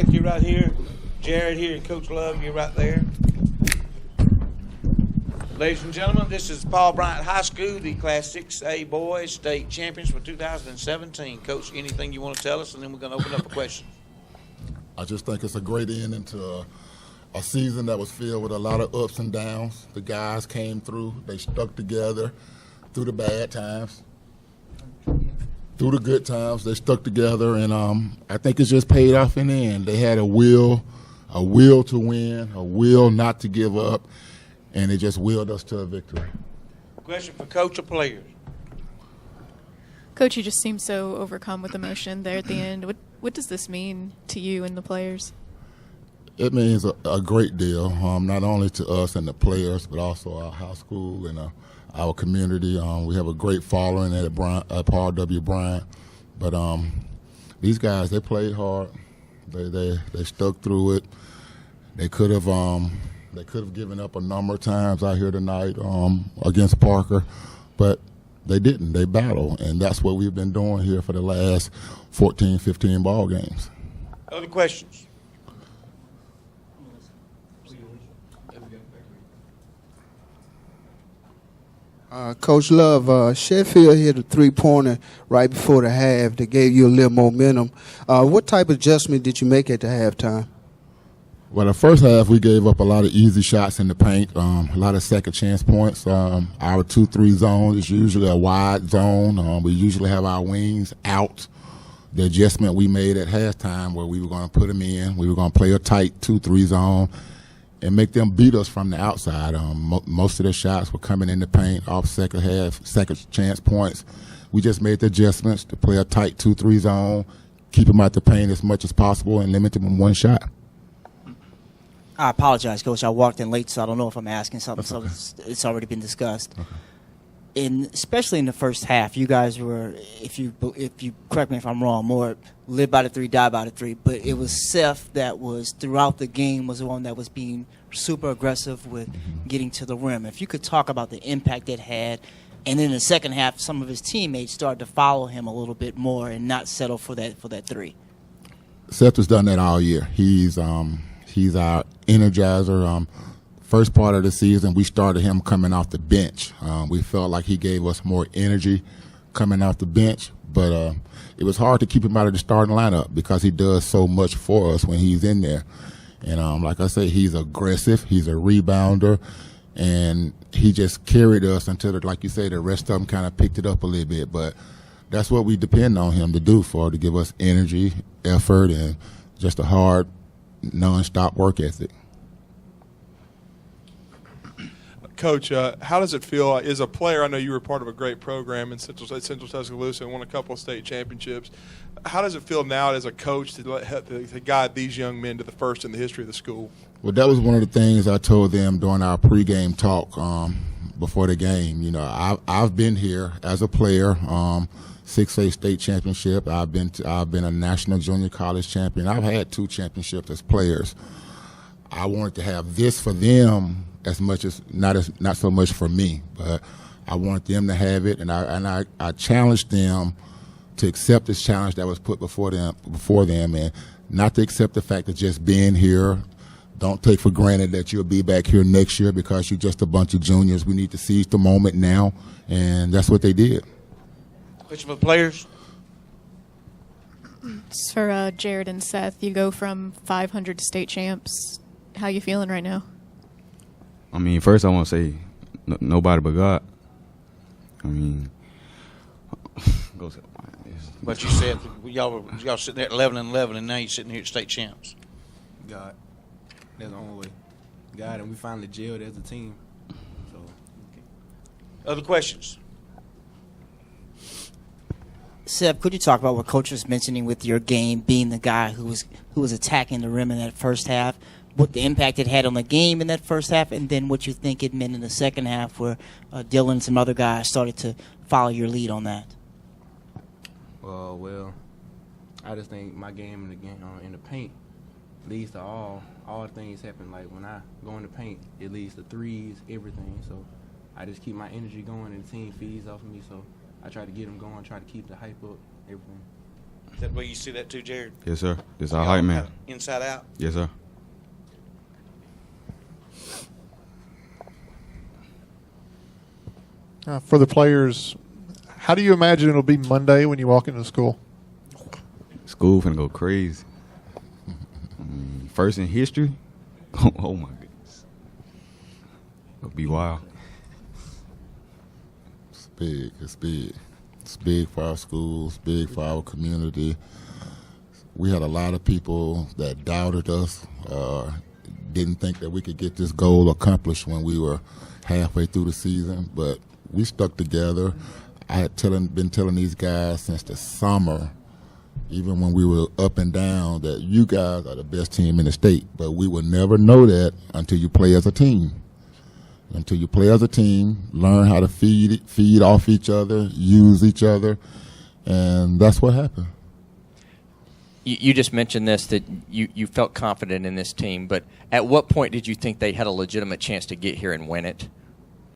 You're right here. Jared here and Coach Love, you're right there. Ladies and gentlemen, this is Paul Bryant High School, the Class 6A boys state champions for 2017. Coach, anything you want to tell us, and then we're going to open up for questions. I just think it's a great ending to a season that was filled with a lot of ups and downs. The guys came through. They stuck together through the bad times. Through the good times, they stuck together, and I think it's just paid off in the end. They had a will to win, a will not to give up, and it just willed us to a victory. Question for coach or players? Coach, you just seem so overcome with emotion there at the end. What does this mean to you and the players? It means a great deal, not only to us and the players, but also our high school and our community. We have a great following at Paul W. Bryant. But these guys, they played hard. They stuck through it. They could have given up a number of times out here tonight against Parker, but they didn't. They battled, and that's what we've been doing here for the last 14, 15 ball games. Other questions? Coach Love, Sheffield hit a three-pointer right before the half that gave you a little momentum. What type of adjustment did you make at the halftime? Well, the first half, we gave up a lot of easy shots in the paint, a lot of second chance points. Our 2-3 zone is usually a wide zone. We usually have our wings out. The adjustment we made at halftime where we were going to put them in, we were going to play a tight 2-3 zone and make them beat us from the outside. Most of the shots were coming in the paint off second half, second chance points. We just made the adjustments to play a tight 2-3 zone, keep them out the paint as much as possible, and limit them in one shot. I apologize, Coach. I walked in late, so I don't know if I'm asking something. So it's already been discussed. Okay. Especially in the first half, you guys were, if you correct me if I'm wrong, more live by the three, die by the three. But it was Seth that was throughout the game was the one that was being super aggressive with getting to the rim. If you could talk about the impact it had, and then in the second half, some of his teammates started to follow him a little bit more and not settle for that three. Seth has done that all year. He's our energizer. First part of the season, we started him coming off the bench. We felt like he gave us more energy coming off the bench, but it was hard to keep him out of the starting lineup because he does so much for us when he's in there. And like I say, he's aggressive, he's a rebounder, and he just carried us until, like you say, the rest of them kind of picked it up a little bit. But that's what we depend on him to do to give us energy, effort, and just a hard, non-stop work ethic. Coach, how does it feel as a player? I know you were part of a great program in Central Tuscaloosa and won a couple of state championships. How does it feel now as a coach to guide these young men to the first in the history of the school? Well, that was one of the things I told them during our pregame talk before the game. You know, I've been here as a player, 6A state championship. I've been a national junior college champion. I've had 2 championships as players. I wanted to have this for them as much as not so much for me, but I wanted them to have it, and I challenged them to accept this challenge that was put before them, and not to accept the fact that just being here. Don't take for granted that you'll be back here next year because you're just a bunch of juniors. We need to seize the moment now, and that's what they did. Question for the players? It's for Jared and Seth. You go from 500 to state champs. How you feeling right now? I mean, first I want to say nobody but God. I mean, But you said y'all sitting there at 11-11, and now you're sitting here at state champs. God. That's the only way. God, and we finally gelled as a team. So. Other questions? Seb, could you talk about what Coach was mentioning with your game, being the guy who was attacking the rim in that first half, what the impact it had on the game in that first half, and then what you think it meant in the second half where Dylan and some other guys started to follow your lead on that? Well, I just think my game in the paint leads to all things happen. Like when I go in the paint, it leads to threes, everything. So I just keep my energy going, and the team feeds off of me. So I try to get them going, try to keep the hype up, everything. Is that the way you see that too, Jared? Yes, sir. This our hype man. Inside out. Yes, sir. For the players, how do you imagine it'll be Monday when you walk into school? School finna go crazy. First in history. Oh my goodness. It'll be wild. It's big. It's big. It's big for our schools, big for our community. We had a lot of people that doubted us, didn't think that we could get this goal accomplished when we were halfway through the season, but we stuck together. I had been telling these guys since the summer, even when we were up and down, that you guys are the best team in the state, but we will never know that until you play as a team. Until you play as a team, learn how to feed off each other, use each other, and that's what happened. You just mentioned this, that you felt confident in this team, but at what point did you think they had a legitimate chance to get here and win it?